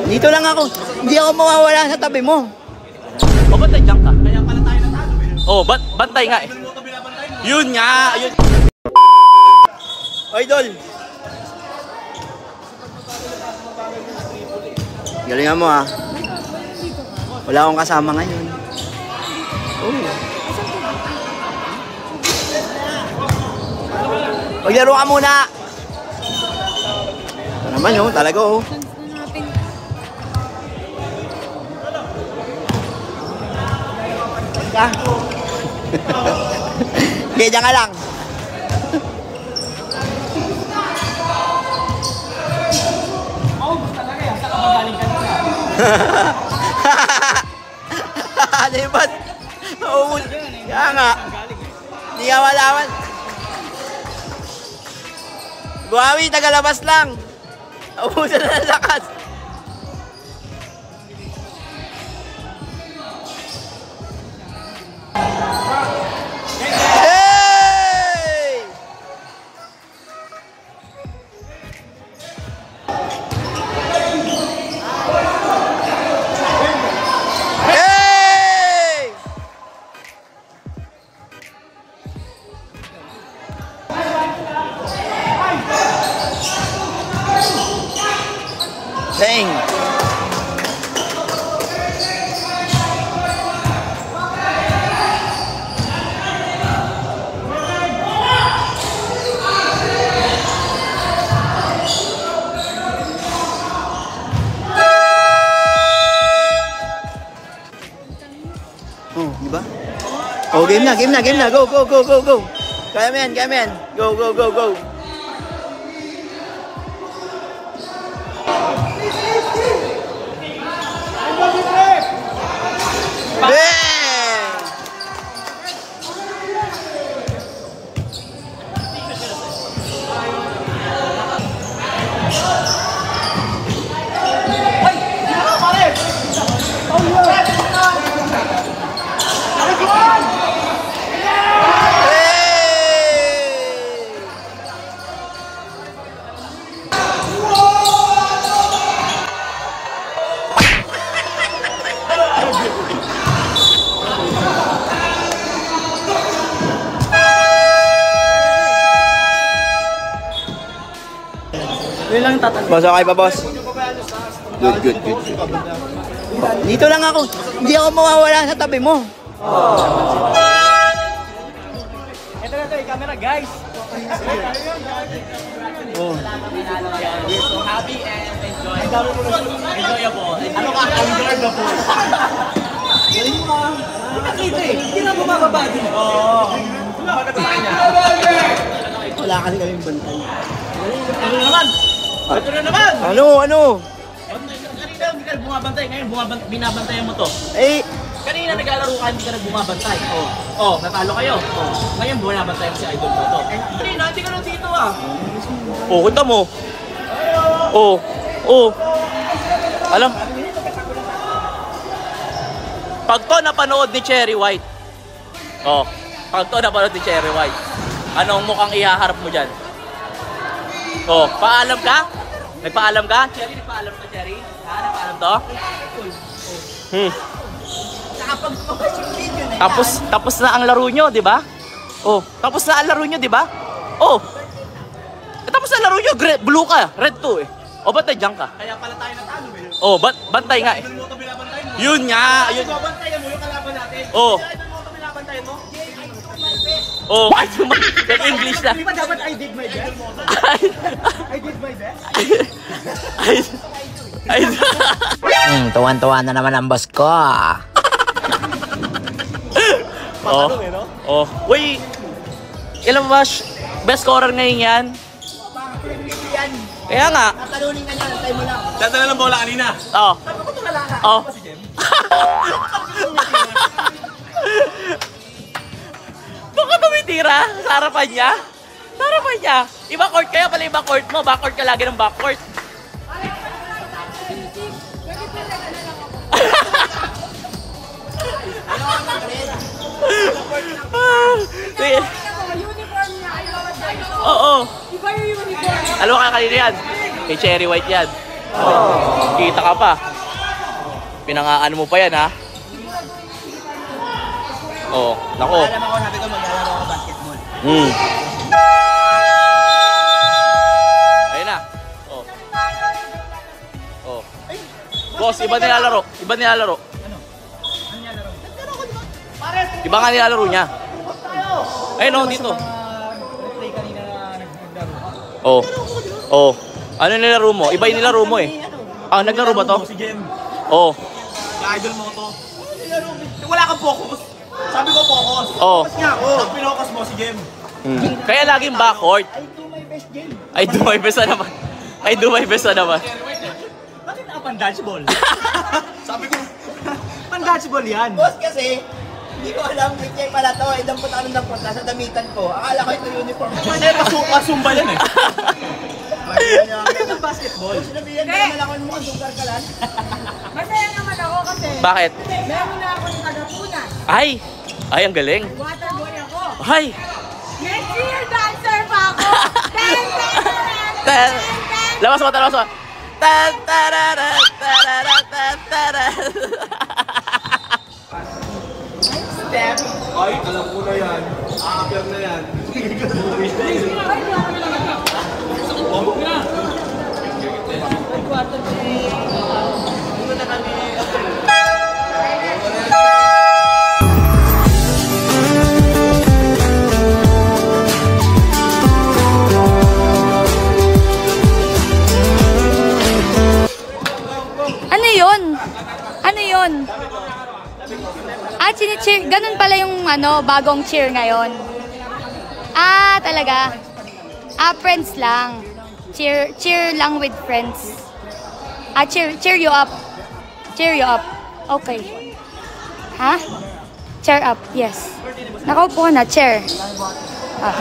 Dito lang ako. Hindi ako mawawala sa tabi mo. O, ba't nandiyan ka? Kaya pala tayo natalo eh. Oh, bantay nga eh. Yun nga, yun. Idol. Galingan mo ha. Wala akong kasama ngayon. Oh. Maglaro ka muna. Ito naman yun, talaga oh. Ka. Okay, dyan ka lang. Lipat. Oo. Kaya nga. Hindi ka malaman. Buhawi, tagalabas lang. Ubusan na ng lakas. Dang. Oh, di ba? Oh, game na. Go. Kaya mo yan. Go. Boss, okay pa boss? Good. Dito lang ako. Hindi ako mawawala sa tabi mo. Ito na yung camera guys. Oh. So happy and enjoyable. Ano ka? Enjoyable. Galing mo ah. Nakakita eh. Hindi na bumababa din. Oo. Bakit sa kanya? Wala kasi kaming bantay. Ano naman? Ito na naman! Ano? Kanina hindi ka bumabantay, ngayon binabantayan mo to. Eh, kanina naglalaro ka, hindi ka nagbumabantay. Oh, natalo kayo. Ngayon bumabantay mo si idol mo to. Kanina, hindi ka lang dito ah. Oh, kita mo. Oh. Alam. Pag to napanood ni Cherry White. Anong mukhang ihaharap mo dyan? Oh, paalam ka? Nagpaalam ka? Cherry, nagpaalam ka, Cherry? Ha? Nagpaalam to? Tapos na ang laro nyo, di ba? Oh, tapos na ang laro nyo, di ba? Oh. Tapos na ang laro nyo, blue ka, red 2 eh. Oh, ba't nandiyan ka? Kaya pala tayo natalo eh. Oh, bantay nga eh. Yun nga, yun. Babantayan mo yung kalaban natin. Oh. Idol mo ito binabantayan mo? Oh, ay English na. Di ba dapat I did my best? I did my best? tuwan-tuwa na naman ang boss ko. Oh. Uy, ilan ba best scorer ngayon yan? Kaya nga. Tatalunin ka niya, antay mo lang. Dadala ng bola kanina. Oh. Oh. Bakit tumitira sa harapan niya? Sa harapan niya. Iba court kaya pala iba court mo. Backcourt ka lagi ng backcourt. Sige. Oo. Ano ka kanina yan? Kay Cherry White yan. Kita ka pa. Pinangaano mo pa yan, ha? Oh, nako. Alam ako, sabi ko maglalaro ako basketball. Ayun na. Oh. Oh. Boss, iba nilalaro. Iba nilalaro. Iba nga nilalaro niya. Ayun, oh, dito. Oh. Oh. Ano nilaro mo? Iba yung nilaro mo eh. Ah, naglaro ba to? Si Jem. Oh. Idol mo to. Wala kang focus. Sabi ko focus. Oh. Focus nga ako. Pag pinokus mo si Jem. Kaya laging backcourt. I do my best, Jen. I do my best na naman. I do my best na naman. Bakit na pan-dodgeball? Sabi ko, pan-dodgeball yan. Boss kasi, hindi ko alam, weekend pala to. Dampot ako ng dampot. Nasa damitan ko. Akala ko ito uniform. Kasi pasumba yan eh. Ano basketball? Sinabihan ka naman ako ng mga sugar ka lang. Masaya naman ako kasi Bakit? meron na ako ng tagapunan. Ay! Ay, ang galing. Waterboy ako. Ay! Next year, dancer pa ako. Tan! Labas mo, labas mo. Tan, tarara, tarara, tan, tarara. Ay, alam ko na yan. Aapir na yan. Ano yun? Ano yun? Ah, chini-cheer. Ganun pala yung bagong cheer ngayon. Ah, talaga. Ah, friends lang. Cheer lang with friends. Ah, cheer you up. Cheer you up. Okay. Ha? Cheer up, yes. Nakaupo ka na, chair. Ah.